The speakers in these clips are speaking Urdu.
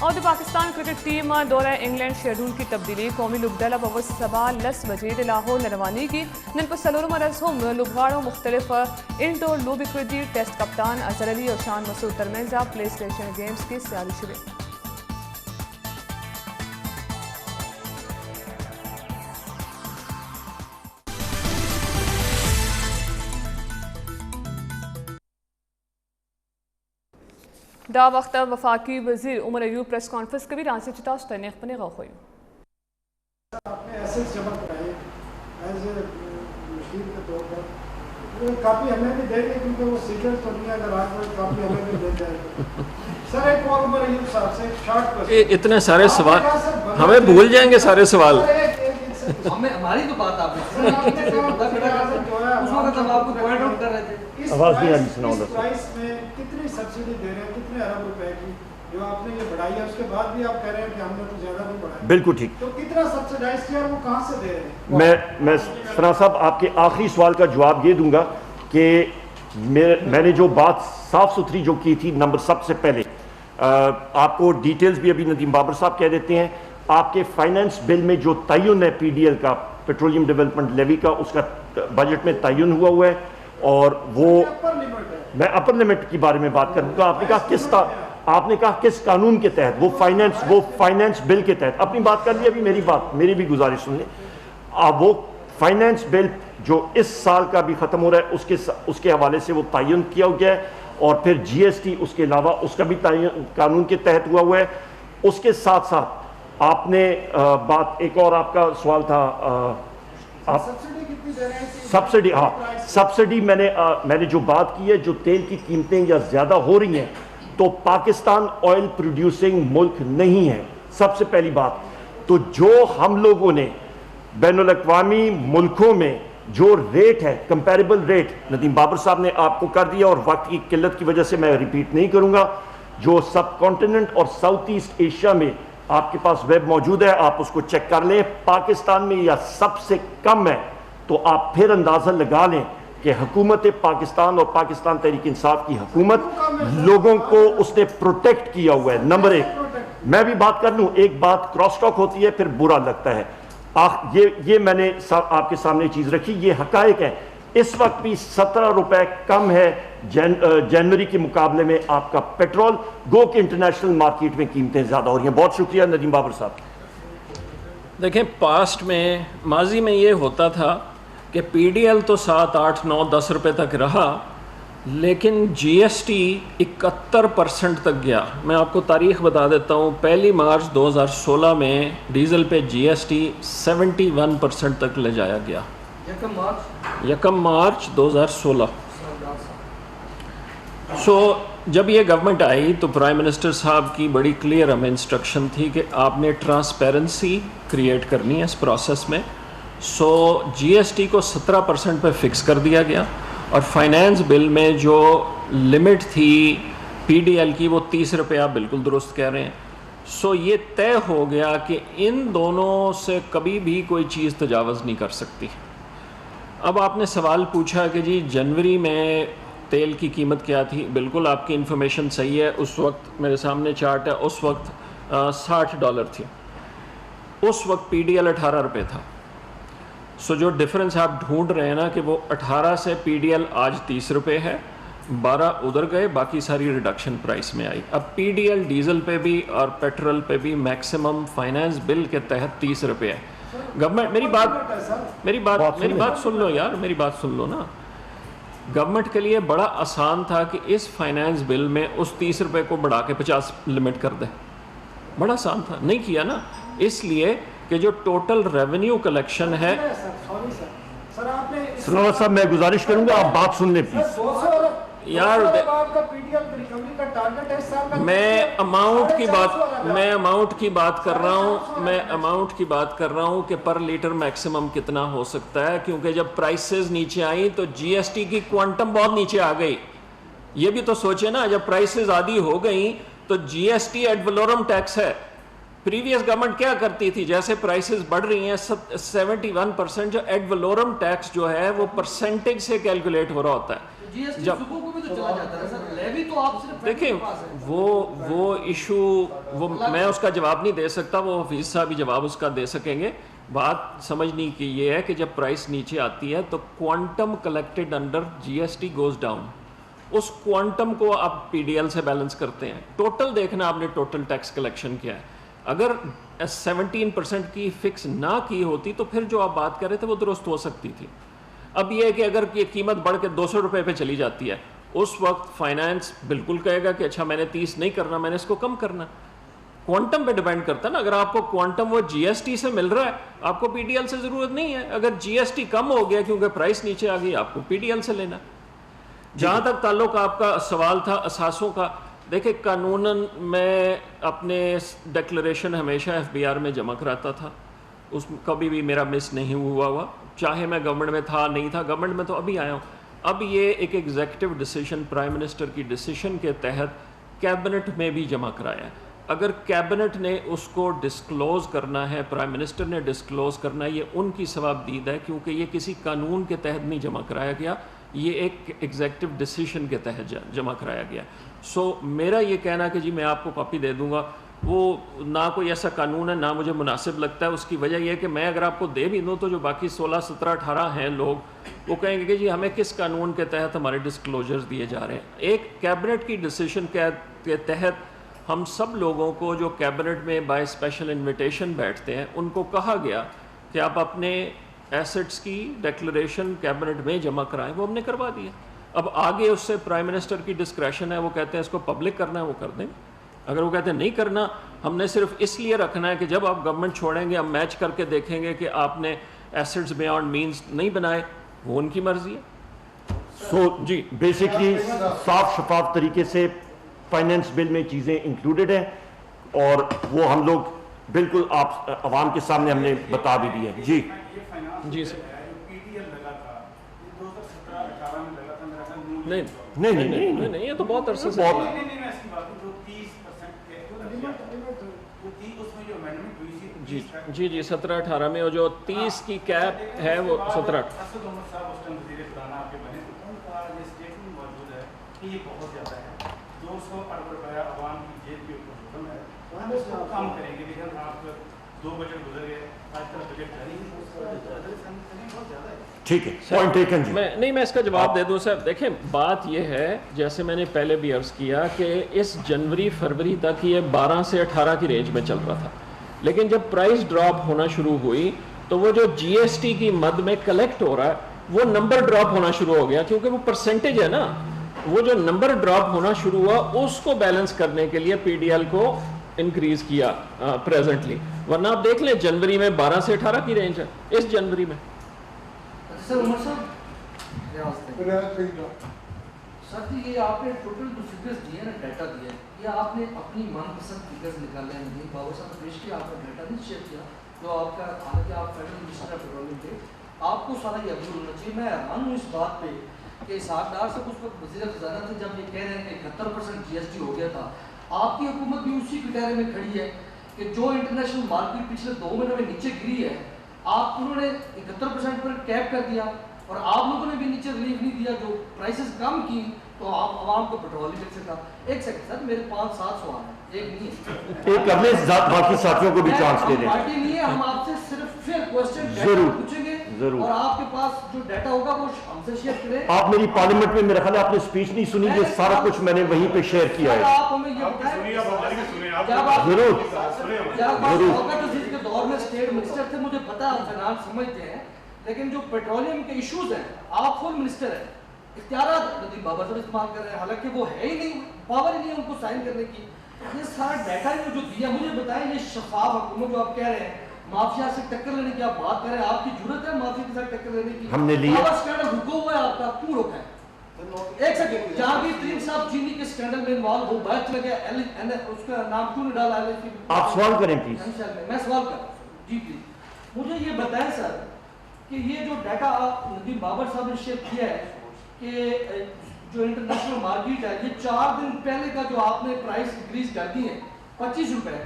اور پاکستان کرکٹ ٹیم دورہ انگلینڈ شیڈول کی تبدیلی قومی لبدلا بوس صبح 10 بجے لاہور روانی کی نن پر سلورم مرز ہم لبغاڑوں مختلف انڈور لوبی کردی ٹیسٹ کپتان اظہر علی اور شان مسعود ترمیزہ پلے اسٹیشن گیمز کی سیالی شروع دا وقت وفاقی وزیر عمر ایوب پریس کانفرنس کے بھی رانسی چتاس تنیخ پنے غوخ ہوئی آپ نے ایسے جمع کرائے ایز اے مشیر کے طور پر کاپی ہمیں بھی دے دیں کیونکہ وہ سیکرٹ تو نہیں ہے اگر آج وہ کاپی ہمیں بھی دے جائے سر ایک اور عمر ایوب صاحب سے شارٹ پر اتنے سارے سوال ہمیں بھول جائیں گے سارے سوال ہماری تو بات آپ نے اس وقت ہم آپ کو پوائنٹ آؤٹ کر رہے تھے آواز نہیں آنی سناؤ اس پرائس میں کتنی سبسڈی دے رہے ہیں کتنے ارب روپے کی جو آپ نے یہ بڑھائی ہے اس کے بعد بھی آپ کہہ رہے ہیں کہ ہم نے تو زیادہ نہیں بڑھایا بالکل ٹھیک تو کتنا سبسڈائز کیا وہ کہاں سے دے رہے ہیں میں سنا صاحب آپ کے آخری سوال کا جواب یہ دوں گا کہ میں نے جو بات صاف ستھری جو کی تھی نمبر سب سے پہلے آپ کو ڈیٹیلز بھی ابھی ندیم بابر صاحب کہہ دیتے ہیں آپ کے فائنانس بل میں جو تعین ہے پی ڈی ایل کا پیٹرولیم ڈیولپمنٹ لیوی کا اس کا بجٹ میں تعین ہوا ہے اور وہ میں اپر لمٹ کے بارے میں بات کروں گا آپ نے کہا کس قانون کے تحت وہ فائنانس بل کے تحت اپنی بات کر لی ابھی میری بھی گزارش سن لیں وہ فائنانس بل جو اس سال کا بھی ختم ہو رہا ہے اس کے حوالے سے وہ تعین کیا گیا ہے اور پھر جی ایس ٹی اس کے علاوہ اس کا بھی تعین قانون کے تحت ہوا ہے اس کے ساتھ ساتھ آپ نے بات ایک اور آپ کا سوال تھا سبسڈی ہاں سبسڈی میں نے جو بات کی ہے جو تیل کی قیمتیں یا زیادہ ہو رہی ہیں تو پاکستان آئل پروڈیوسنگ ملک نہیں ہے سب سے پہلی بات تو جو ہم لوگوں نے بین الاقوامی ملکوں میں جو ریٹ ہے کمپیریبل ریٹ ندیم بابر صاحب نے آپ کو کر دیا اور وقت کی قلت کی وجہ سے میں ریپیٹ نہیں کروں گا جو سب کانٹیننٹ اور ساؤتھ ایسٹ ایشیا میں آپ کے پاس ویب موجود ہے آپ اس کو چیک کر لیں پاکستان میں یا سب سے کم ہے تو آپ پھر اندازہ لگا لیں کہ حکومت پاکستان اور پاکستان تحریک انصاف کی حکومت لوگوں کو اس نے پروٹیکٹ کیا ہوا ہے نمبر ایک میں بھی بات کر لوں ایک بات کراس ٹاک ہوتی ہے پھر برا لگتا ہے یہ میں نے آپ کے سامنے چیز رکھی یہ حقائق ہے اس وقت بھی 17 روپے کم ہے جنوری کے مقابلے میں آپ کا پیٹرول گو کہ انٹرنیشنل مارکیٹ میں قیمتیں زیادہ ہو رہی ہیں بہت شکریہ ندیم بابر صاحب دیکھیں پاسٹ میں ماضی میں یہ ہوتا تھا کہ پی ڈی ایل تو 7, 8, 9, 10 روپے تک رہا لیکن جی ایس ٹی 71% تک گیا میں آپ کو تاریخ بتا دیتا ہوں 1 مارچ 2016 میں ڈیزل پہ جی ایس ٹی 71% تک لے جایا گیا 1 مارچ 2016 جب یہ گورنمنٹ آئی تو پرائم منسٹر صاحب کی بڑی کلیئر ہمیں انسٹرکشن تھی کہ آپ نے ٹرانسپیرنسی کریٹ کرنی ہے اس پروسیس میں جی ایس ٹی کو 17% پہ فکس کر دیا گیا اور فائنانس بل میں جو لمٹ تھی پی ڈی ایل کی وہ 30 روپے آپ بالکل درست کہہ رہے ہیں یہ طے ہو گیا کہ ان دونوں سے کبھی بھی کوئی چیز تجاوز نہیں کر سکتی اب آپ نے سوال پوچھا کہ جی جنوری میں تیل کی قیمت کیا تھی بالکل آپ کی انفارمیشن صحیح ہے اس وقت میرے سامنے چارٹ ہے اس وقت $60 تھی اس وقت پی ڈی ایل 18 روپے تھا جو ڈفرنس آپ ڈھونڈ رہے ہیں نا کہ وہ 18 سے پی ڈی ایل آج 30 روپے ہے 12 ادھر گئے باقی ساری ریڈکشن پرائس میں آئی اب پی ڈی ایل ڈیزل پہ بھی اور پیٹرول پہ بھی میکسیمم فائنانس بل کے تحت 30 روپے ہے گورنمنٹ میری بات سن لو یار میری بات سن لو نا گورنمنٹ کے لیے بڑا آسان تھا کہ اس فائنانس بل میں اس 30 روپے کو بڑھا کے 50 لمٹ کر دے بڑا آسان تھا نہیں کیا نا اس لیے کہ جو ٹوٹل ریونیو کلیکشن ہے سلامت صاحب میں گزارش کروں گا آپ بات سن لیں پلیز یار میں اماؤنٹ کی بات کر رہا ہوں کہ پر لیٹر میکسیمم کتنا ہو سکتا ہے کیونکہ جب پرائسز نیچے آئیں تو جی ایس ٹی کی کوانٹم بہت نیچے آ گئی یہ بھی تو سوچے نا جب پرائسز آدھی ہو گئیں تو جی ایس ٹی ایڈ ویلورم ٹیکس ہے پریویس گورنمنٹ کیا کرتی تھی جیسے پرائسز بڑھ رہی ہیں 71% جو ایڈ ویلورم ٹیکس جو ہے وہ پرسنٹیج سے کیلکولیٹ ہو رہا ہوتا ہے جی ایس ٹی جب صوبوں کو بھی تو چلا جاتا ہے سر، لیوی تو آپ صرف دیکھیں وہ ایشو وہ میں اس کا جواب نہیں دے سکتا، وہ حفیظ صاحب ہی جواب اس کا دے سکیں گے. بات سمجھنے کی یہ ہے کہ جب پرائس نیچے آتی ہے تو کوانٹم کلیکٹڈ انڈر جی ایس ٹی گوز ڈاؤن، اس کوانٹم کو آپ پی ڈی ایل سے بیلنس کرتے ہیں. ٹوٹل دیکھنا آپ نے ٹوٹل ٹیکس کلیکشن کیا ہے. اگر 17% کی فکس نہ کی ہوتی تو پھر جو آپ بات کر رہے تھے وہ درست ہو سکتی تھی. اب یہ ہے کہ اگر یہ قیمت بڑھ کے 200 روپے پہ چلی جاتی ہے، اس وقت فائنانس بالکل کہے گا کہ اچھا میں نے 30 نہیں کرنا، میں نے اس کو کم کرنا. کوانٹم پہ ڈیپینڈ کرتا ہے نا. اگر آپ کو کوانٹم وہ جی ایس ٹی سے مل رہا ہے، آپ کو پی ڈی ایل سے ضرورت نہیں ہے. اگر جی ایس ٹی کم ہو گیا کیونکہ پرائس نیچے آ گئی، آپ کو پی ڈی ایل سے لینا. جہاں تک تعلق آپ کا سوال تھا اثاثوں کا، دیکھیں قانوناً میں اپنے ڈکلریشن ہمیشہ ایف بی آر میں جمع کراتا تھا، اس کبھی بھی میرا مس نہیں ہوا چاہے میں گورنمنٹ میں تھا نہیں تھا. گورنمنٹ میں تو ابھی آیا ہوں. اب یہ ایک ایگزیکٹو ڈیسیشن پرائم منسٹر کی ڈیسیشن کے تحت کیبنٹ میں بھی جمع کرایا ہے. اگر کیبنٹ نے اس کو ڈسکلوز کرنا ہے، پرائم منسٹر نے ڈسکلوز کرنا ہے، یہ ان کی ثواب دید ہے کیونکہ یہ کسی قانون کے تحت نہیں جمع کرایا گیا، یہ ایک ایگزیکٹو ڈیسیشن کے تحت جمع کرایا گیا. سو میرا یہ کہنا کہ جی میں آپ کو کاپی دے دوں گا، وہ نہ کوئی ایسا قانون ہے نہ مجھے مناسب لگتا ہے. اس کی وجہ یہ ہے کہ میں اگر آپ کو دے بھی دوں تو جو باقی 16 17 18 ہیں لوگ وہ کہیں گے کہ جی ہمیں کس قانون کے تحت ہمارے ڈسکلوجرز دیے جا رہے ہیں. ایک کیبنٹ کی ڈیسیشن کے تحت ہم سب لوگوں کو جو کیبنٹ میں بائی اسپیشل انویٹیشن بیٹھتے ہیں ان کو کہا گیا کہ آپ اپنے ایسٹس کی ڈیکلریشن کیبنٹ میں جمع کرائیں. وہ ہم نے کروا دیا. اب آگے اس سے پرائم منسٹر کی ڈسکریشن ہے، وہ کہتے ہیں اس کو پبلک کرنا ہے وہ کر دیں. اگر وہ کہتے ہیں نہیں کرنا، ہم نے صرف اس لیے رکھنا ہے کہ جب آپ گورنمنٹ چھوڑیں گے ہم میچ کر کے دیکھیں گے کہ آپ نے ایسٹس بیانڈ مینز نہیں بنائے، وہ ان کی مرضی ہے. سو جی بیسکلی صاف شفاف طریقے سے فائنینس بل میں چیزیں انکلوڈڈ ہیں اور وہ ہم لوگ بالکل آپ عوام کے سامنے ہم نے بتا بھی دی ہے. جی جی سر. نہیں نہیں نہیں نہیں یہ تو بہت عرصے سے جی جی جی 17-18 میں وہ جو 30 کی کیپ ہے وہ 17 ٹھیک ہے پوائنٹ ٹیکن. جی میں اس کا جواب دے دوں سر. دیکھیں بات یہ ہے جیسے میں نے پہلے بھی عرض کیا کہ اس جنوری فروری تک یہ 12 سے 18 کی رینج میں چل رہا تھا، لیکن جب پرائس ڈراپ ہونا شروع ہوئی تو وہ جو جی ایس ٹی کی مد میں کلیکٹ ہو رہا ہے وہ نمبر ڈراپ ہونا شروع ہو گیا کیونکہ وہ پرسنٹیج ہے نا. وہ جو نمبر ڈراپ ہونا شروع ہوا اس کو بیلنس کرنے کے لیے پی ڈی ایل کو انکریز کیا پریزنٹلی. ورنہ آپ دیکھ لیں جنوری میں 12 سے 18 کی رینج ہے اس جنوری میں. سر عمر صاحب سر جی یہ آپ نے ٹوٹل جو فگرز دیے نا، ڈیٹا دیا ہے، یہ آپ نے اپنی من پسند فگرز نکالے ہیں. ندیم بابر صاحب نے پیش کیا، آپ نے ڈیٹا نہیں شیئر کیا جو آپ کا، حالانکہ آپ فیڈرل منسٹر آف پیٹرولیم تھے، آپ کو سارا یہ ابزور ہونا چاہیے. میں حیران ہوں اس بات پہ کہ اسحاق ڈار صاحب اس وقت وزیر خزانہ تھے جب یہ کہہ رہے ہیں کہ 71% جی ایس ٹی ہو گیا تھا. آپ کی حکومت بھی اسی کٹہرے میں کھڑی ہے کہ جو انٹرنیشنل مارکیٹ پچھلے 2 مہینوں میں نیچے گری ہے، آپ انہوں نے 71% پر کیپ کر دیا اور آپ لوگوں نے بھی نیچے ریلیف نہیں دیا. جو پرائسز کم کی تو آپ عوام کو پیٹرول ہی مل سکتا. ایک سیکنڈ سر، میرے 5-7 سوال ہیں، ایک نہیں ہے. ایک کرنے باقی ساتھیوں کو بھی چانس دے دیں. پارٹی نہیں ہے، ہم آپ سے صرف فیئر کوسچن ضرور پوچھیں گے ضرور. اور آپ کے پاس جو ڈیٹا ہوگا وہ ہم سے شیئر کریں. آپ میری پارلیمنٹ میں میرا خیال ہے آپ نے اسپیچ نہیں سنی، یہ سارا کچھ میں نے وہیں پہ شیئر کیا ہے. آپ ہمیں یہ بتائیں ضرور جب آپ وقت عزیز کے دور میں اسٹیٹ منسٹر تھے، مجھے پتا ہے آپ فائنانس سمجھتے ہیں، لیکن جو پیٹرولیم کے ایشوز ہیں آپ فل منسٹر ہیں، اختیارات ندیم بابر صاحب استعمال کر رہے ہیں، حالانکہ وہ ہے ہی نہیں، پاور ہی نہیں ان کو سائن کرنے کی. یہ سارا ڈیٹا جو دیا، مجھے بتائیں یہ شفاف حکومت جو آپ کہہ رہے ہیں مافیا سے ٹکر لینے کی آپ بات کر رہے ہیں، آپ کی ضرورت ہے مافیا کے ساتھ ٹکر لینے کی؟ ہم نے لیا. پاور اسکینڈل رکا ہوا ہے آپ کا، کیوں روکا ہے؟ ایک سیکنڈ، جہانگیر ترین صاحب چینی کے اسکینڈل میں انوالو ہو بیٹھ چلے گئے، اس کا نام کیوں نہیں ڈالا ہے؟ آپ سوال کریں پلیز. میں سوال کر رہا ہوں جی پلیز. مجھے یہ بتائیں سر کہ یہ جو ڈیٹا آپ ندیم بابر صاحب نے شیئر کیا ہے کہ جو انٹرنیشنل مارکیٹ ہے، یہ 4 دن پہلے کا جو آپ نے پرائس انکریز کر دی ہے 25 روپے،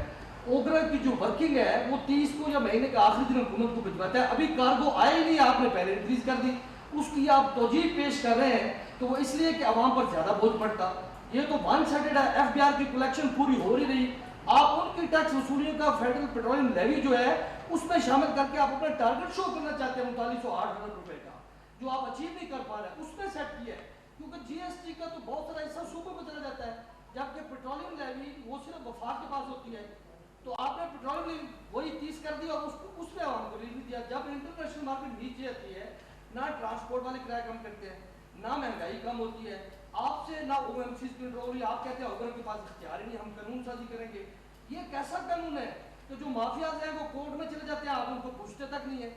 اوگرا کی جو ورکنگ ہے وہ 30 کو یا مہینے کے آخری دن حکومت کو بھجواتا ہے. ابھی کارگو آئے ہی نہیں، آپ نے پہلے انکریز کر دی. اس کی آپ توجیہ پیش کر رہے ہیں تو وہ اس لیے کہ عوام پر زیادہ بوجھ پڑتا. یہ تو ون سائڈڈ ہے, ایف بی آر کی کلیکشن پوری ہو نہیں رہی. آپ ان کی ٹیکس وصولیوں کا فیڈرل پیٹرولیم لیوی جو ہے اس میں شامل کر کے آپ اپنا ٹارگٹ شو کرنا چاہتے ہیں 3908 ارب روپے کا, جو آپ اچیو نہیں کر پا رہے ہیں, اس میں سیٹ کیا ہے. کیونکہ جی ایس ٹی کا تو بہت سارا حصہ صوبے میں چلا جاتا ہے, جبکہ پیٹرولیم لیوی وہ صرف وفاق کے پاس ہوتی ہے. تو آپ نے پیٹرولیم لیوی وہی 30 کر دیا اور اس میں عوام کو ریلیف نہیں دیا. جب انٹرنیشنل مارکیٹ نیچے آتی ہے, نہ ٹرانسپورٹ والے کرایہ کم کرتے ہیں, نہ مہنگائی کم ہوتی ہے, آپ سے نہ او ایم سی کنٹرول ہوئی, آپ کہتے ہیں حکومت کے پاس اختیار ہی نہیں, ہم قانون سازی کریں گے. یہ کیسا قانون ہے کہ جو مافیاز ہیں وہ کورٹ میں چلے جاتے ہیں, آپ ان کو پوچھتے تک نہیں ہیں.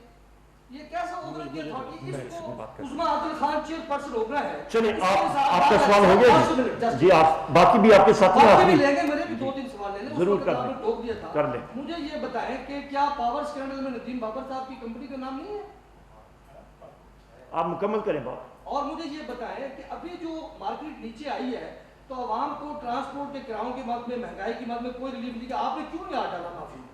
یہ کیسا اوبر کی اتھارٹی, اس کو عثمان عادل خان چیئر پرسن اوبرا ہے. چلیں آپ کا سوال ہو گیا جی, آپ باقی بھی آپ کے ساتھ باقی بھی لیں گے, میرے بھی 2-3 سوال لے لیں. ضرور کر آپ نے ٹوک دیا تھا, کر لیں. مجھے یہ بتائیں کہ کیا پاور اسکینڈل میں ندیم بابر صاحب کی کمپنی کا نام نہیں ہے؟ آپ مکمل کریں بات. اور مجھے یہ بتائیں کہ ابھی جو مارکیٹ نیچے آئی ہے تو عوام کو ٹرانسپورٹ کے کرایوں کے بعد میں, مہنگائی کی بعد میں کوئی ریلیف نہیں دیا. آپ نے کیوں نہیں ہاتھ ڈالا معافی میں؟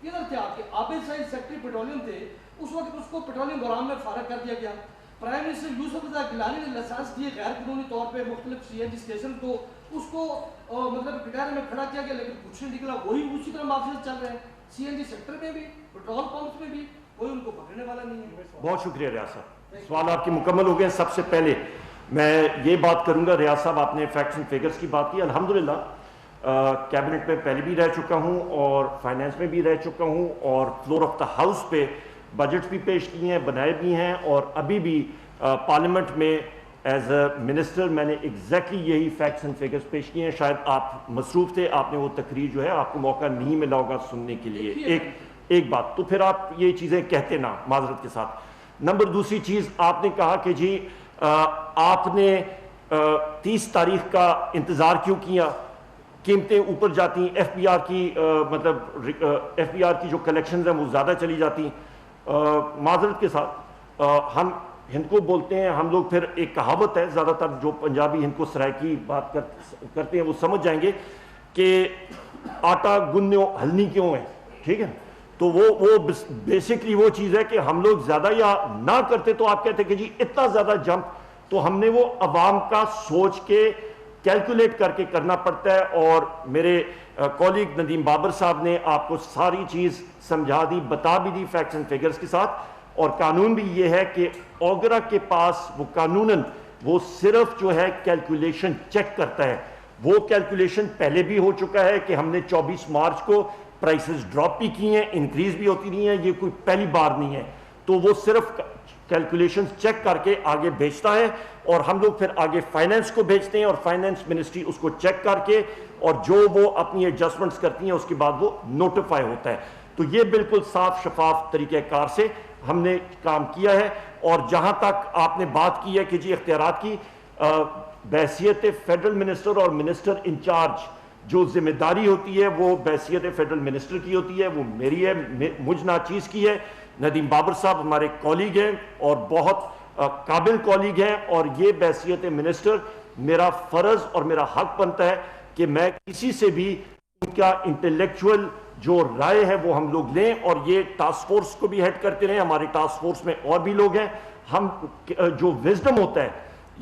کدھر تھے آپ کے؟ عابد سعید سیکٹری پیٹرولیم تھے, اس وقت اس کو پیٹرولیم بحران میں فارغ کر دیا گیا. پرائم منسٹر یوسف رضا گیلانی نے لائسنس دیے غیر قانونی طور پہ مختلف سی این جی اسٹیشن کو, اس کو مطلب کٹہرے میں کھڑا کیا گیا, لیکن کچھ نہیں نکلا. وہی اسی طرح مافیاز چل رہے ہیں سی این جی سیکٹر میں بھی, پیٹرول پمپس میں بھی, کوئی ان کو پکڑنے والا نہیں ہے. بہت شکریہ ریاض صاحب, سوال آپ کے مکمل ہو گئے. سب سے پہلے میں یہ بات کروں گا, ریاض صاحب آپ نے فیکٹس اینڈ فگرز کی بات کی. الحمدللہ کیبنٹ میں پہلے بھی رہ چکا ہوں اور فائنینس میں بھی رہ چکا ہوں, اور فلور آف دا ہاؤس پہ بجٹس بھی پیش کیے ہیں, بنائے بھی ہیں, اور ابھی بھی پارلیمنٹ میں ایز اے منسٹر میں نے ایگزیکٹلی یہی فیکٹس اینڈ فگرز پیش کیے ہیں. شاید آپ مصروف تھے, آپ نے وہ تقریر جو ہے آپ کو موقع نہیں ملا ہوگا سننے کے لیے. ایک بات تو پھر آپ یہ چیزیں کہتے نا معذرت کے ساتھ. نمبر دوسری چیز, آپ نے کہا کہ جی آپ نے 30 تاریخ کا انتظار کیوں کیا, قیمتیں اوپر جاتی ہیں, ایف پی آر کی مطلب ایف پی آر کی جو کلیکشنز ہیں وہ زیادہ چلی جاتی ہیں. معذرت کے ساتھ ہم ہند کو بولتے ہیں ہم لوگ, پھر ایک کہاوت ہے, زیادہ تر جو پنجابی ہند کو سرائکی بات کرتے ہیں وہ سمجھ جائیں گے کہ آٹا گنیوں ہلنی کیوں ہے, ٹھیک ہے. تو وہ بیسکلی وہ چیز ہے کہ ہم لوگ زیادہ یا نہ کرتے تو آپ کہتے کہ جی اتنا زیادہ جمپ, تو ہم نے وہ عوام کا سوچ کے کیلکولیٹ کر کے کرنا پڑتا ہے. اور میرے کولیگ ندیم بابر صاحب نے آپ کو ساری چیز سمجھا دی, بتا بھی دی فیکٹس اینڈ فگرز کے ساتھ. اور قانون بھی یہ ہے کہ اوگرا کے پاس وہ قانوناً وہ صرف جو ہے کیلکولیشن چیک کرتا ہے. وہ کیلکولیشن پہلے بھی ہو چکا ہے کہ ہم نے 24 مارچ کو پرائسز ڈراپ بھی کی ہیں, انکریز بھی ہوتی نہیں ہیں, یہ کوئی پہلی بار نہیں ہے. تو وہ صرف کیلکولیشن چیک کر کے آگے بھیجتا ہے, اور ہم لوگ پھر آگے فائنینس کو بھیجتے ہیں, اور فائنینس منسٹری اس کو چیک کر کے اور جو وہ اپنی ایڈجسٹمنٹس کرتی ہیں اس کے بعد وہ نوٹیفائی ہوتا ہے. تو یہ بالکل صاف شفاف طریقہ کار سے ہم نے کام کیا ہے. اور جہاں تک آپ نے بات کی ہے کہ جی اختیارات کی, بحیثیت فیڈرل منسٹر اور منسٹر انچارج جو ذمہ داری ہوتی ہے وہ بحیثیت فیڈرل منسٹر کی ہوتی ہے, وہ میری ہے, مجھ ناچیز کی ہے. ندیم بابر صاحب ہمارے کولیگ ہیں اور بہت قابل کولیگ ہیں, اور یہ بحیثیت منسٹر میرا فرض اور میرا حق بنتا ہے کہ میں کسی سے بھی ان کا انٹلیکچوئل جو رائے ہے وہ ہم لوگ لیں. اور یہ ٹاسک فورس کو بھی ہیڈ کرتے رہے, ہماری ٹاسک فورس میں اور بھی لوگ ہیں. ہم جو وزڈم ہوتا ہے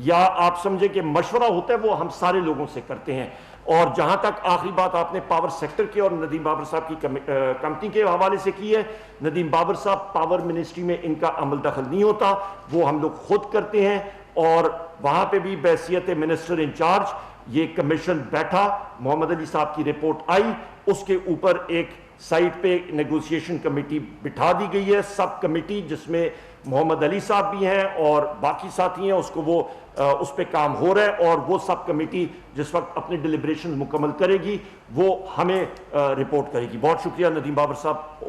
یا آپ سمجھے کہ مشورہ ہوتا ہے وہ ہم سارے لوگوں سے کرتے ہیں. اور جہاں تک آخری بات آپ نے پاور سیکٹر کے اور ندیم بابر صاحب کی کمپنی کے حوالے سے کی ہے, ندیم بابر صاحب پاور منسٹری میں ان کا عمل دخل نہیں ہوتا, وہ ہم لوگ خود کرتے ہیں. اور وہاں پہ بھی بحیثیت منسٹر انچارج یہ کمیشن بیٹھا, محمد علی صاحب کی رپورٹ آئی, اس کے اوپر ایک سائٹ پہ نیگوسیشن کمیٹی بٹھا دی گئی ہے, سب کمیٹی, جس میں محمد علی صاحب بھی ہیں اور باقی ساتھی ہیں. اس کو وہ اس پہ کام ہو رہا ہے, اور وہ سب کمیٹی جس وقت اپنے ڈیلیبریشن مکمل کرے گی وہ ہمیں رپورٹ کرے گی. بہت شکریہ ندیم بابر صاحب.